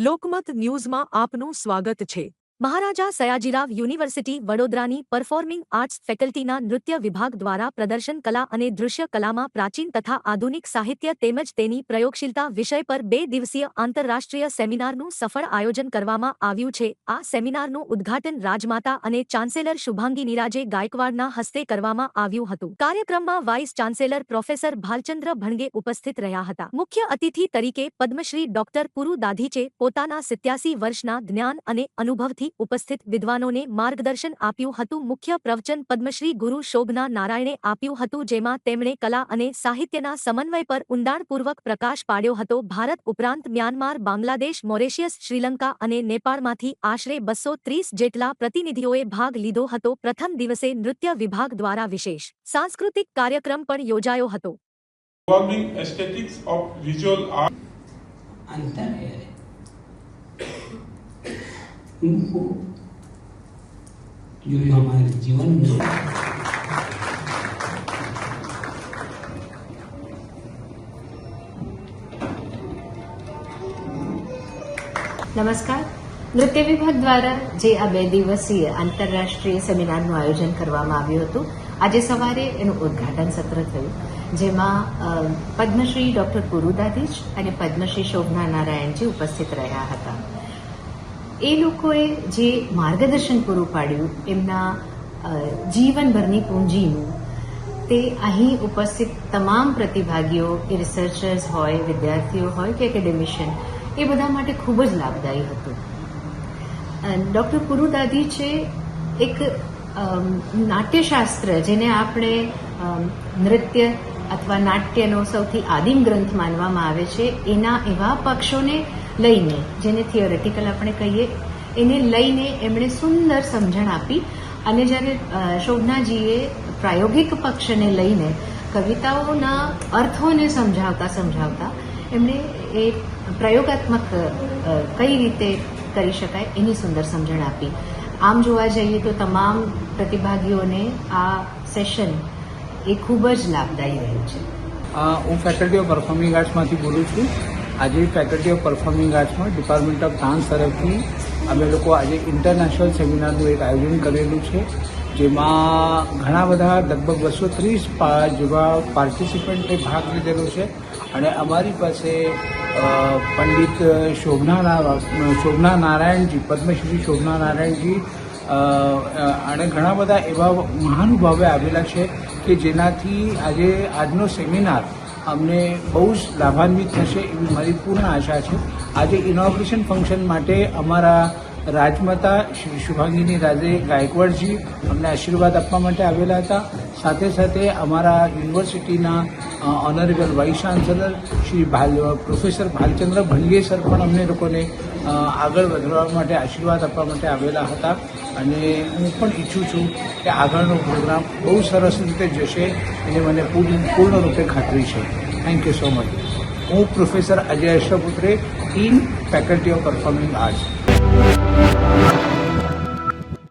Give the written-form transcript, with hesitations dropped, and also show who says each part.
Speaker 1: લોકમત ન્યૂઝમાં આપનું સ્વાગત છે। મહારાજા સયાજીરાવ યુનિવર્સિટી વડોદરાની પરફોર્મિંગ આર્ટ્સ ફેકલ્ટીના નૃત્ય વિભાગ દ્વારા પ્રદર્શન કલા અને દૃશ્ય કલામાં પ્રાચીન તથા આધુનિક સાહિત્ય તેમજ તેની પ્રયોગશીલતા વિષય પર 2 દિવસીય આંતરરાષ્ટ્રીય સેમિનારનું સફળ આયોજન કરવામાં આવ્યું છે। આ સેમિનારનું ઉદ્ઘાટન રાજમાતા અને ચાન્સેલર શુભાંગી નીરાજે ગાયકવાડના હસ્તે કરવામાં આવ્યું હતું। કાર્યક્રમમાં vice chancellor professor Bhalchandra Bhanage ઉપસ્થિત રહ્યા હતા। મુખ્ય અતિથિ તરીકે પદ્મશ્રી ડોક્ટર પુરુ દાધીચે પોતાના 87 વર્ષના જ્ઞાન અને અનુભવથી ઉપસ્થિત વિદ્વાનોને માર્ગદર્શન આપ્યું હતું। મુખ્ય પ્રવચન પદ્મશ્રી ગુરુ શોભના નારાયણે આપ્યું હતું, જેમાં તેમણે કલા અને સાહિત્યના સમન્વય પર ઊંડાણપૂર્વક પ્રકાશ પાડ્યો હતો। ભારત ઉપરાંત મ્યાનમાર, બાંગ્લાદેશ, મોરેશિયસ, શ્રીલંકા અને નેપાળમાંથી આશરે 230 જેટલા પ્રતિનિધિઓએ ભાગ લીધો હતો। પ્રથમ દિવસે નૃત્ય વિભાગ દ્વારા વિશેષ સાંસ્કૃતિક કાર્યક્રમ પણ યોજાયો હતો।
Speaker 2: Performing aesthetics of visual art.
Speaker 3: अंतर है उनको जो हमारे जीवन में
Speaker 4: નમસ્કાર। નૃત્ય વિભાગ દ્વારા જે આ 2 દિવસીય આંતરરાષ્ટ્રીય સેમિનારનું આયોજન કરવામાં આવ્યું હતું, આજે સવારે એનું ઉદ્ઘાટન સત્ર થયું, જેમાં પદ્મશ્રી ડોક્ટર પુરુ દાધીચ અને પદ્મશ્રી શોભના નારાયણજી ઉપસ્થિત રહ્યા હતા। એ લોકોએ જે માર્ગદર્શન પૂરું પાડ્યું એમના જીવનભરની પૂંજીનું, તે અહીં ઉપસ્થિત તમામ પ્રતિભાગીઓ, એ રિસર્ચર્સ હોય, વિદ્યાર્થીઓ હોય કે એકેડેમિશિયન, એ બધા માટે ખૂબ જ લાભદાયી હતું। ડૉક્ટર પુરુ દાધીચે એક નાટ્યશાસ્ત્ર, જેને આપણે નૃત્ય અથવા નાટ્યનો સૌથી આદિમ ગ્રંથ માનવામાં આવે છે, એના એવા પક્ષોને લઈને, જેને થિયોરેટિકલ આપણે કહીએ, એને લઈને એમણે સુંદર સમજણ આપી। અને જ્યારે શોભનાજીએ પ્રાયોગિક પક્ષને લઈને કવિતાઓના અર્થોને સમજાવતા એમણે એ પ્રયોગાત્મક કઈ રીતે કરી શકાય એની સુંદર સમજણ આપી। આમ જોવા જઈએ તો તમામ પ્રતિભાગીઓને આ સેશન એ ખૂબ જ લાભદાયી રહ્યું છે।
Speaker 5: હું ફેકલ્ટી ઓફ પરફોર્મિંગ આર્ટ્સમાંથી બોલું છું। આજે ફેકલ્ટી ઓફ પરફોર્મિંગ આર્ટ્સમાં ડિપાર્ટમેન્ટ ઓફ ડાન્સ તરફથી અમે લોકો આજે ઇન્ટરનેશનલ સેમિનારનું એક આયોજન કરેલું છે, જેમાં ઘણા બધા લગભગ 230 જેવા પાર્ટિસિપન્ટે ભાગ લીધેલો છે। અને અમારી પાસે પંડિત શોભના નારાયણજી, પદ્મશ્રી શોભના નારાયણજી અને ઘણા બધા એવા મહાનુભાવે આવેલા છે કે જેનાથી આજનો સેમિનાર અમને બહુ જ લાભાન્વિત થશે એવી મારી પૂર્ણ આશા છે। આજે ઇનોગ્રેશન ફંક્શન માટે અમારા રાજમાતા શ્રી શુભાંગીની રાજે ગાયકવાડજી અમને આશીર્વાદ આપવા માટે આવેલા હતા। સાથે સાથે અમારા યુનિવર્સિટીના honourable vice chancellor Shri professor Bhalchandra Bhanage sir પણ અમને લોકોને આગળ વધવા માટે આશીર્વાદ આપવા માટે આવેલા હતા। અને હું પણ ઈચ્છું છું કે આગળનો પ્રોગ્રામ બહુ સરસ રીતે જશે અને મને પૂર્ણ રૂપે ખાતરી છે। Thank you so much. હું professor Ajay Ashwaputre in faculty of performing arts.